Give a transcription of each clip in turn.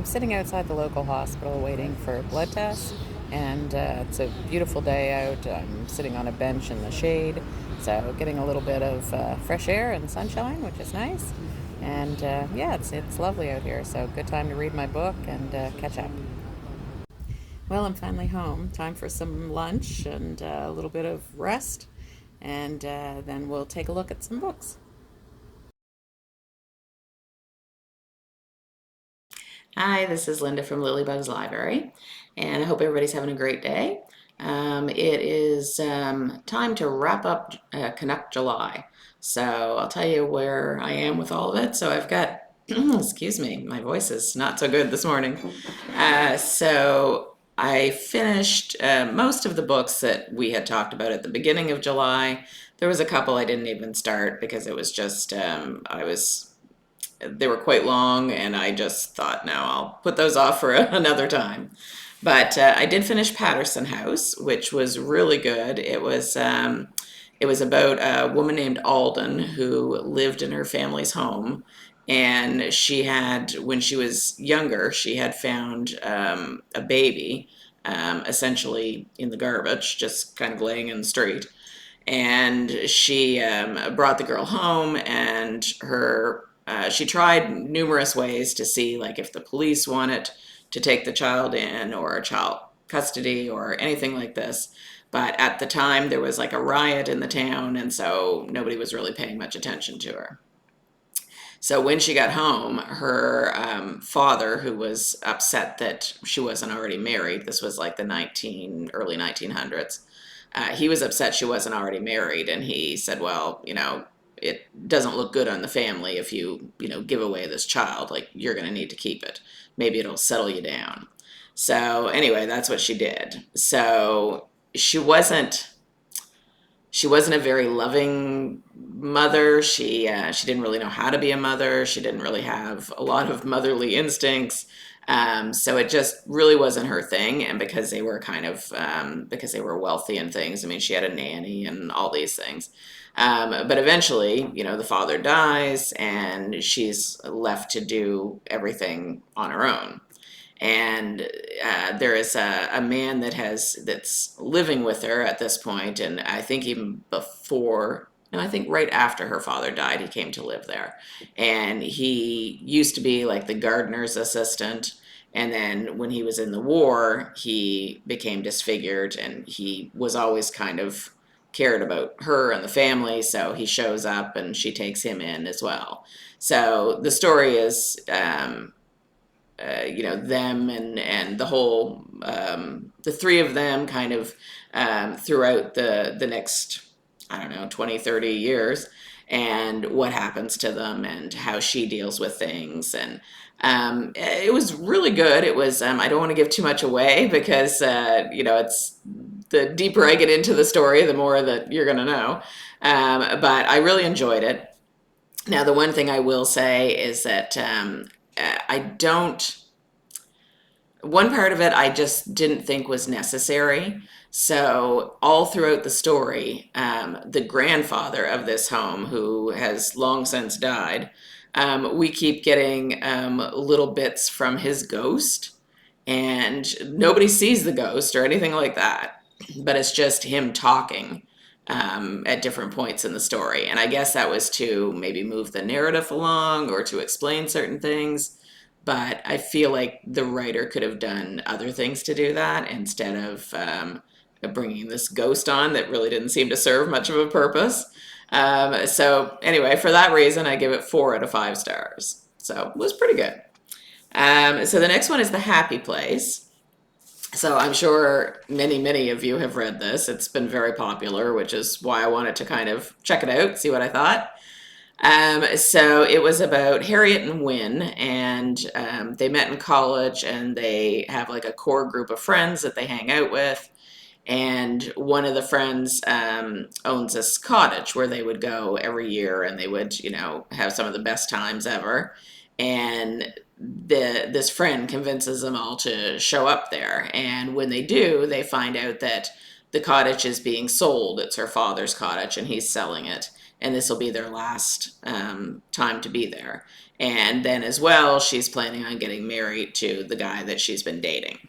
sitting outside the local hospital waiting for a blood test, and it's a beautiful day out. I'm sitting on a bench in the shade, so getting a little bit of fresh air and sunshine, which is nice. And yeah, it's lovely out here, so good time to read my book and catch up. Well, I'm finally home. Time for some lunch and a little bit of rest, and then we'll take a look at some books. Hi, this is Linda from Lilybug's Library, and I hope everybody's having a great day. It is time to wrap up Canuck July. So I'll tell you where I am with all of it. So I've got, excuse me, my voice is not so good this morning. So I finished most of the books that we had talked about at the beginning of July. There was a couple I didn't even start because it was just, they were quite long, and I just thought, no, I'll put those off for another time. But I did finish Patterson House, which was really good. It was about a woman named Alden who lived in her family's home, and she had, when she was younger, she had found a baby, essentially in the garbage, just kind of laying in the street. And she brought the girl home, and she tried numerous ways to see, like, if the police wanted to take the child in, or child custody or anything like this. But at the time there was like a riot in the town, and so nobody was really paying much attention to her. So when she got home, her father, who was upset that she wasn't already married, this was like the early 1900s, he was upset she wasn't already married, and he said, well, it doesn't look good on the family if you give away this child. Like, you're going to need to keep it. Maybe it'll settle you down. So anyway, that's what she did. So she wasn't a very loving mother. She didn't really know how to be a mother. She didn't really have a lot of motherly instincts. So it just really wasn't her thing. And because they were because they were wealthy and things, I mean, she had a nanny and all these things. But eventually, the father dies, and she's left to do everything on her own. And there is a man that's living with her at this point, and I think even before, no, I think right after her father died, he came to live there. And he used to be like the gardener's assistant, and then when he was in the war, he became disfigured, and he was always kind of cared about her and the family, so he shows up and she takes him in as well. So the story is them and the whole, the three of them kind of throughout the next, I don't know, 20, 30 years, and what happens to them and how she deals with things. And it was really good. It was, I don't want to give too much away because, it's the deeper I get into the story, the more that you're going to know. But I really enjoyed it. Now, the one thing I will say is that I don't, one part of it I just didn't think was necessary. So, all throughout the story, the grandfather of this home, who has long since died, we keep getting little bits from his ghost, and nobody sees the ghost or anything like that, but it's just him talking at different points in the story. And I guess that was to maybe move the narrative along or to explain certain things. But I feel like the writer could have done other things to do that instead of bringing this ghost on that really didn't seem to serve much of a purpose. So anyway, for that reason, I give it 4 out of 5 stars. So it was pretty good. So the next one is The Happy Place. So I'm sure many, many of you have read this. It's been very popular, which is why I wanted to kind of check it out, see what I thought. So it was about Harriet and Wynne, and they met in college, and they have like a core group of friends that they hang out with. And one of the friends owns this cottage where they would go every year, and they would, have some of the best times ever. And this friend convinces them all to show up there. And when they do, they find out that the cottage is being sold. It's her father's cottage, and he's selling it. and this will be their last time to be there. And then as well, she's planning on getting married to the guy that she's been dating.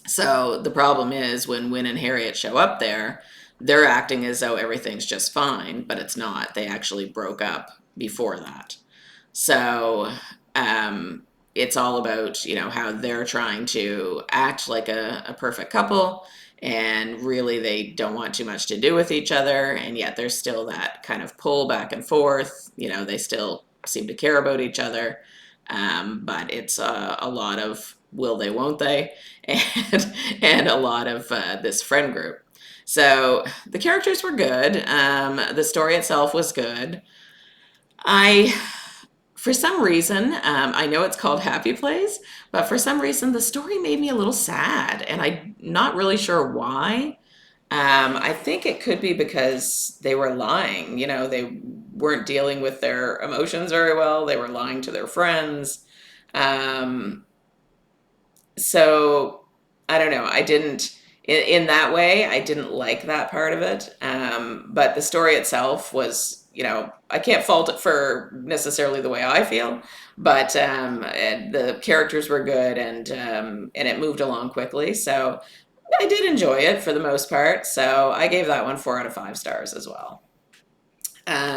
So the problem is when Win and Harriet show up there, they're acting as though everything's just fine, but it's not. They actually broke up before that. So it's all about, how they're trying to act like a perfect couple, and really they don't want too much to do with each other, and yet there's still that kind of pull back and forth. They still seem to care about each other, but it's a lot of will they, won't they, and a lot of this friend group. So the characters were good. The story itself was good. I For some reason, I know it's called Happy Place, but for some reason the story made me a little sad, and I'm not really sure why. I think it could be because they were lying. They weren't dealing with their emotions very well. They were lying to their friends. Um, so I don't know. I didn't, in that way, I didn't like that part of it. But the story itself was, I can't fault it for necessarily the way I feel, but the characters were good, and it moved along quickly. So I did enjoy it for the most part. So I gave that one 4 out of 5 stars as well.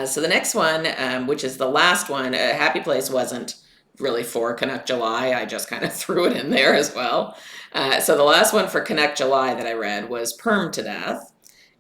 So the next one, which is the last one, Happy Place wasn't really for Canuck July. I just kind of threw it in there as well. So the last one for Canuck July that I read was Perm to Death.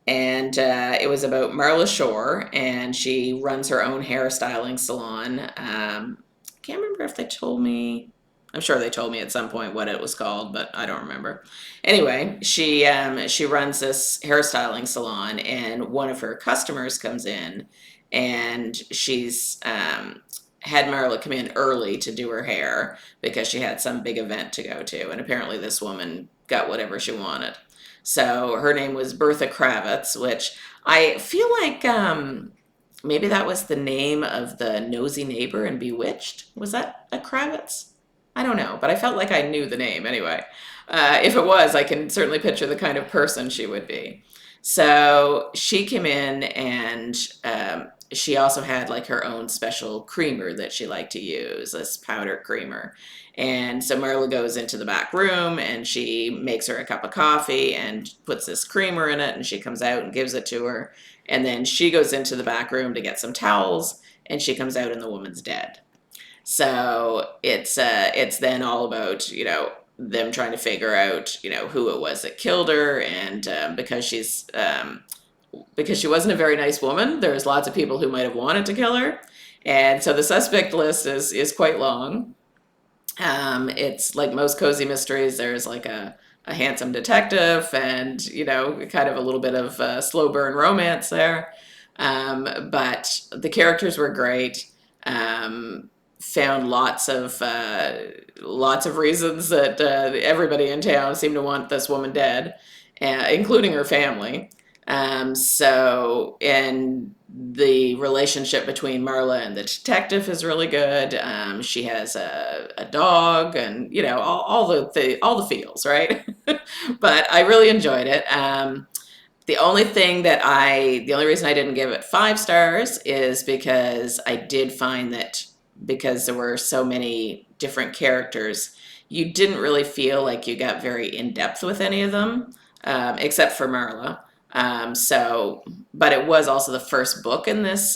And it was about Marla Shore, and she runs her own hairstyling salon. I can't remember if they told me. I'm sure they told me at some point what it was called, but I don't remember. Anyway, she runs this hairstyling salon, and one of her customers comes in, and she's had Marla come in early to do her hair because she had some big event to go to, and apparently this woman got whatever she wanted. So her name was Bertha Kravitz, which I feel like maybe that was the name of the nosy neighbor in Bewitched. Was that a Kravitz? I don't know, but I felt like I knew the name anyway. If it was, I can certainly picture the kind of person she would be. So she came in, and she also had like her own special creamer that she liked to use, this powder creamer. And so Marla goes into the back room, and she makes her a cup of coffee and puts this creamer in it, and she comes out and gives it to her. And then she goes into the back room to get some towels, and she comes out and the woman's dead. So it's then all about, them trying to figure out, who it was that killed her, and because she wasn't a very nice woman, there's lots of people who might have wanted to kill her, and so the suspect list is quite long. It's like most cozy mysteries. There's like a handsome detective, and kind of a little bit of slow burn romance there. But the characters were great. Found lots of reasons that everybody in town seemed to want this woman dead, including her family. And the relationship between Marla and the detective is really good. She has a dog, and all the feels, right? But I really enjoyed it. The only reason I didn't give it 5 stars is because I did find that because there were so many different characters, you didn't really feel like you got very in depth with any of them, except for Marla. But it was also the first book in this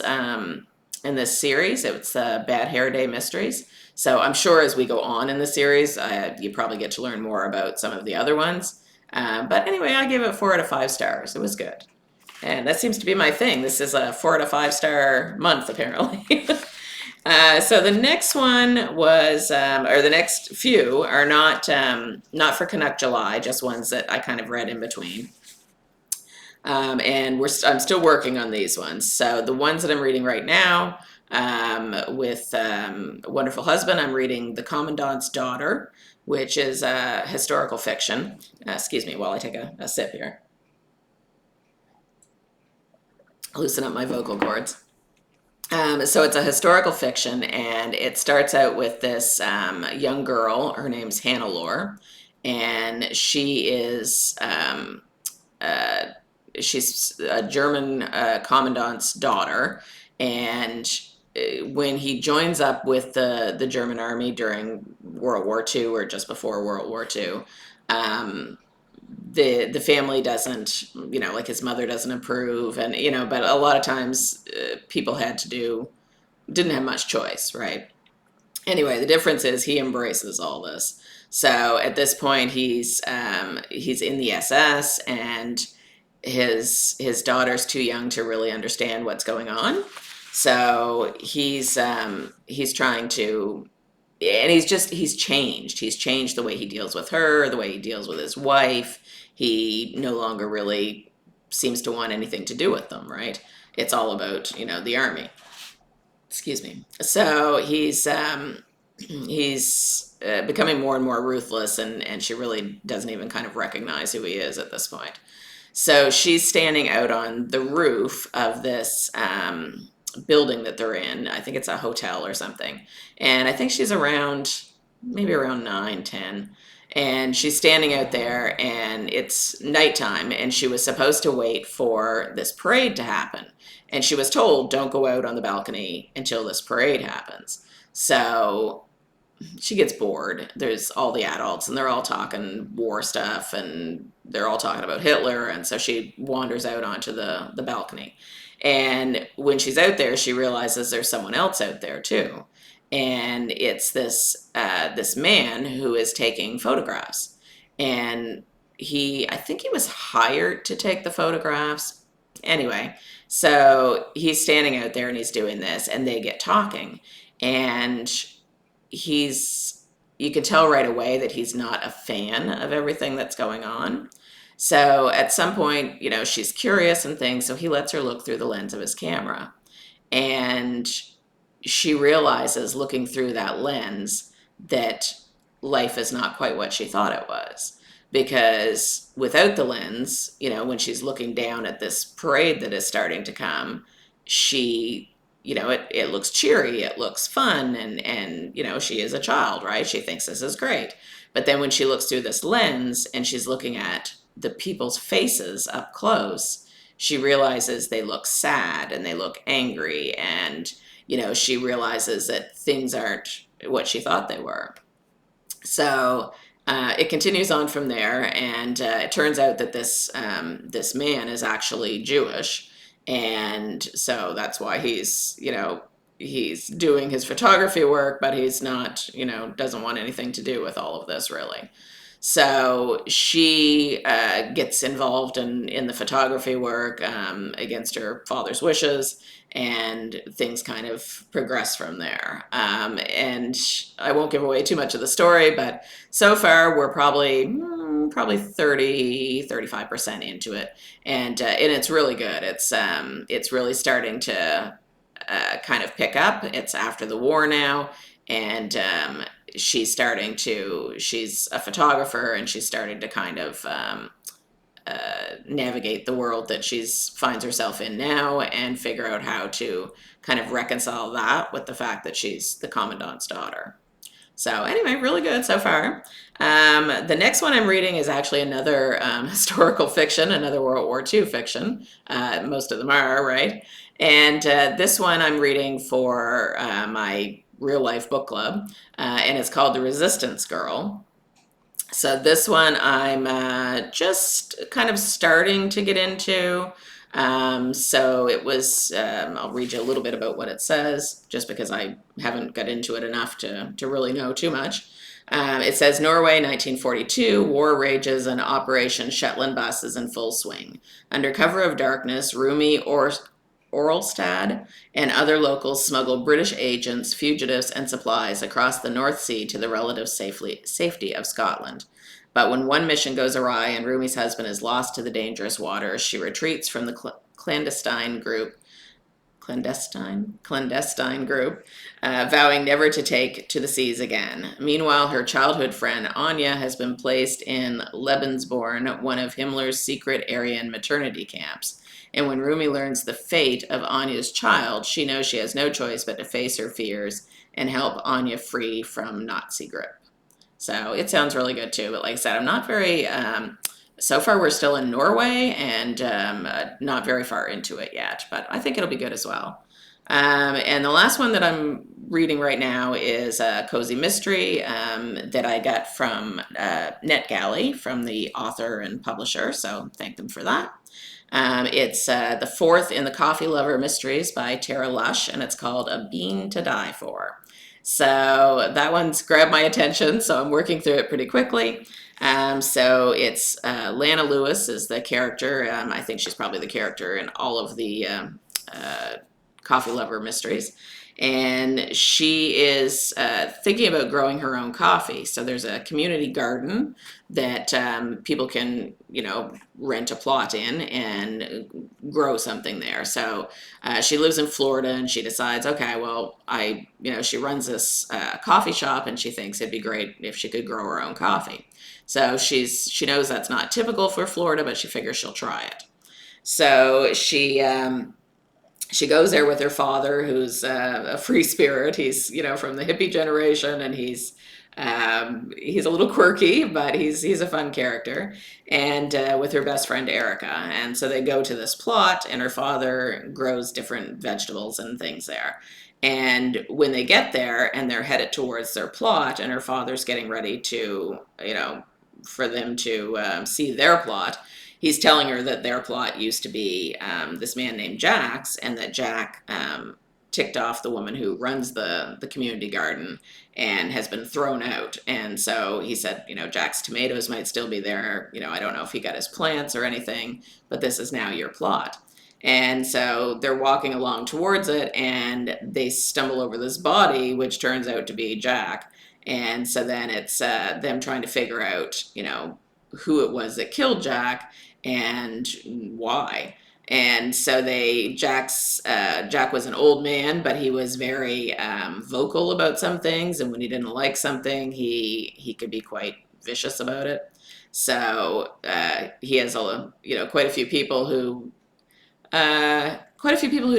series. It's Bad Hair Day Mysteries. So I'm sure as we go on in the series, you probably get to learn more about some of the other ones. But anyway, I gave it 4 out of 5 stars. It was good. And that seems to be my thing. This is a 4 out of 5 star month, apparently. So the next one was, or the next few are not for Canuck July, just ones that I kind of read in between. And I'm still working on these ones. So the ones that I'm reading right now, with Wonderful Husband, I'm reading The Commandant's Daughter, which is historical fiction. Excuse me while I take a sip here. Loosen up my vocal cords. So it's a historical fiction, and it starts out with this young girl. Her name's Hannah Lore, and she is she's a German commandant's daughter, and when he joins up with the German army during World War II or just before World War II, um, the family doesn't, like his mother doesn't approve, and but a lot of times people didn't have much choice, right? Anyway, the difference is he embraces all this. So at this point, he's in the SS, and his daughter's too young to really understand what's going on. So he's trying to, and he's changed. He's changed the way he deals with her, the way he deals with his wife. He no longer really seems to want anything to do with them, right? It's all about, the army. Excuse me. So he's becoming more and more ruthless, and she really doesn't even kind of recognize who he is at this point. So she's standing out on the roof of this building that they're in. I think it's a hotel or something. And I think she's maybe around 9, 10. And she's standing out there, and it's nighttime, and she was supposed to wait for this parade to happen. And she was told, don't go out on the balcony until this parade happens. So she gets bored. There's all the adults, and they're all talking war stuff, and they're all talking about Hitler. And so she wanders out onto the balcony. And when she's out there, she realizes there's someone else out there too. And it's this man who is taking photographs. And I think he was hired to take the photographs. Anyway, so he's standing out there and he's doing this, and they get talking. And you can tell right away that he's not a fan of everything that's going on. So at some point, she's curious and things, so he lets her look through the lens of his camera. And she realizes, looking through that lens, that life is not quite what she thought it was. Because without the lens, when she's looking down at this parade that is starting to come, it looks cheery, it looks fun, and she is a child, right? She thinks this is great. But then when she looks through this lens and she's looking at the people's faces up close, she realizes they look sad and they look angry, and she realizes that things aren't what she thought they were. So it continues on from there, and it turns out that this man is actually Jewish, and so that's why he's doing his photography work, but he's not, doesn't want anything to do with all of this really. So she gets involved in the photography work against her father's wishes, and things kind of progress from there. And I won't give away too much of the story, but so far we're probably 30-35% into it, and it's really good. It's really starting to kind of pick up. It's after the war now, and she's a photographer, and she's starting to kind of navigate the world that finds herself in now, and figure out how to kind of reconcile that with the fact that she's the commandant's daughter. So anyway, really good so far. The next one I'm reading is actually another historical fiction, another World War II fiction. Most of them are, right? And this one I'm reading for my real life book club, and it's called The Resistance Girl. So this one I'm just kind of starting to get into. So it was, I'll read you a little bit about what it says, just because I haven't got into it enough to really know too much. It says, Norway, 1942, war rages and Operation Shetland Bus is in full swing. Under cover of darkness, Rumi Orlstad and other locals smuggle British agents, fugitives, and supplies across the North Sea to the relative safety of Scotland. But when one mission goes awry and Rumi's husband is lost to the dangerous waters, she retreats from the clandestine group, vowing never to take to the seas again. Meanwhile, her childhood friend Anya has been placed in Lebensborn, one of Himmler's secret Aryan maternity camps. And when Rumi learns the fate of Anya's child, she knows she has no choice but to face her fears and help Anya free from Nazi grip. So it sounds really good too, but like I said, I'm not very So far, we're still in Norway and not very far into it yet, but I think it'll be good as well. And the last one that I'm reading right now is a cozy mystery that I got from NetGalley, from the author and publisher, so thank them for that. It's the fourth in the Coffee Lover Mysteries by Tara Lush, and it's called A Bean to Die For. So that one's grabbed my attention, so I'm working through it pretty quickly. So it's Lana Lewis is the character. I think she's probably the character in all of the uh, Coffee Lover Mysteries. And she is thinking about growing her own coffee. So there's a community garden that people can, rent a plot in and grow something there. So she lives in Florida and she decides, okay, well, she runs this coffee shop and she thinks it'd be great if she could grow her own coffee. So she knows that's not typical for Florida, but she figures she'll try it. So she goes there with her father, who's a free spirit. He's from the hippie generation, and he's a little quirky, but he's a fun character. And with her best friend Erica, and so they go to this plot, and her father grows different vegetables and things there. And when they get there and they're headed towards their plot, and her father's getting ready to, for them to see their plot, he's telling her that their plot used to be this man named Jax, and that Jack ticked off the woman who runs the community garden and has been thrown out. And so he said, Jack's tomatoes might still be there. I don't know if he got his plants or anything, but this is now your plot. And so they're walking along towards it, and they stumble over this body, which turns out to be Jack. And so then it's them trying to figure out, who it was that killed Jack and why. And so Jack was an old man, but he was very vocal about some things, and when he didn't like something, he could be quite vicious about it. So he has quite a few people who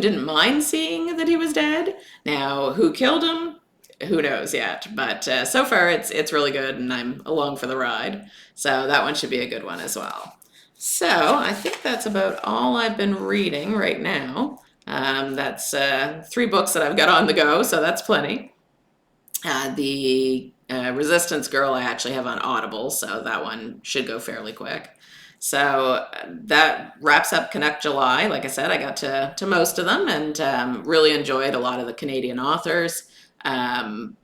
didn't mind seeing that he was dead. Now, who killed him? Who knows yet? But so far, it's really good, and I'm along for the ride. So that one should be a good one as well. So I think that's about all I've been reading right now. That's 3 books that I've got on the go, so that's plenty. The Resistance Girl I actually have on Audible, so that one should go fairly quick. So that wraps up Canuck July. Like I said, I got to most of them, and really enjoyed a lot of the Canadian authors. Um,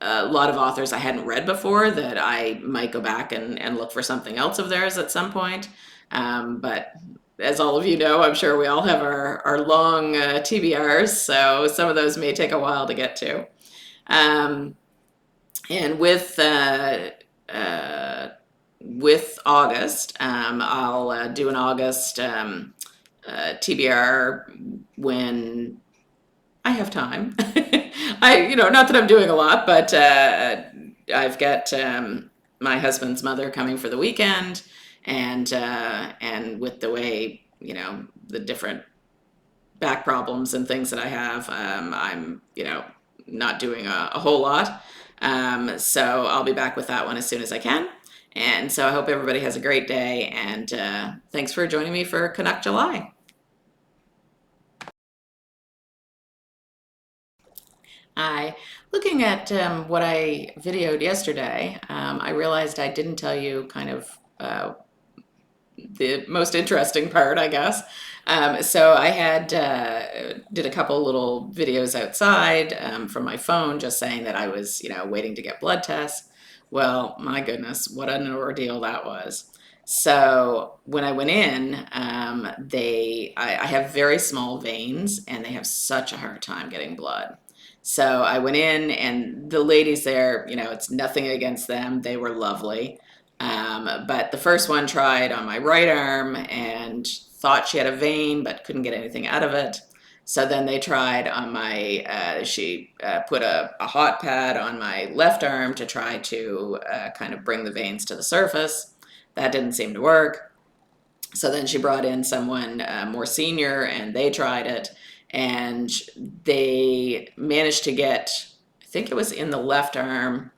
a lot of authors I hadn't read before that I might go back and look for something else of theirs at some point. But as all of you know, I'm sure we all have our long TBRs, so some of those may take a while to get to. Um, and with August, I'll do an August TBR when I have time. Not that I'm doing a lot, but I've got my husband's mother coming for the weekend, and with the way the different back problems and things that I have, I'm not doing a whole lot. So I'll be back with that one as soon as I can. And so I hope everybody has a great day, and thanks for joining me for Canuck July. Looking at what I videoed yesterday, I realized I didn't tell you kind of the most interesting part, I guess. So I did a couple little videos outside from my phone, just saying that I was, waiting to get blood tests. Well, my goodness, what an ordeal that was. So when I went in, I have very small veins, and they have such a hard time getting blood. So I went in, and the ladies there, it's nothing against them. They were lovely. But the first one tried on my right arm and thought she had a vein, but couldn't get anything out of it. So then they tried on she put a hot pad on my left arm to try to kind of bring the veins to the surface. That didn't seem to work. So then she brought in someone more senior, and they tried it, and they managed to get, I think it was in the left arm.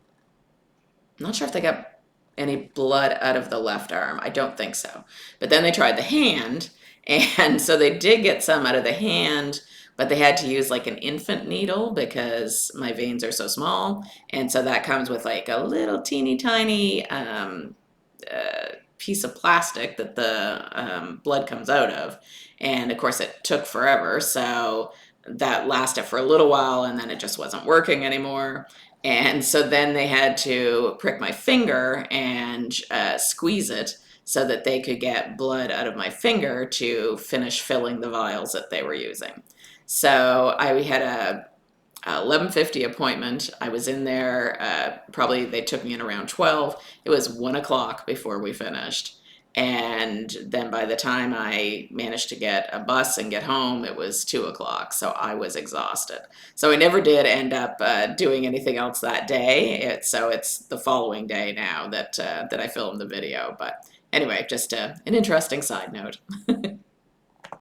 I'm not sure if they got any blood out of the left arm. I don't think so. But then they tried the hand, and so they did get some out of the hand, but they had to use like an infant needle because my veins are so small. And so that comes with like a little teeny tiny piece of plastic that the blood comes out of. And of course, it took forever. So that lasted for a little while and then it just wasn't working anymore. And so then they had to prick my finger and squeeze it so that they could get blood out of my finger to finish filling the vials that they were using. So I had a 11:50 appointment. I was in there, probably they took me in around 12. It was 1 o'clock before we finished. And then by the time I managed to get a bus and get home, it was 2 o'clock. So I was exhausted. So I never did end up doing anything else that day. So it's the following day now that I filmed the video. But anyway, just an interesting side note.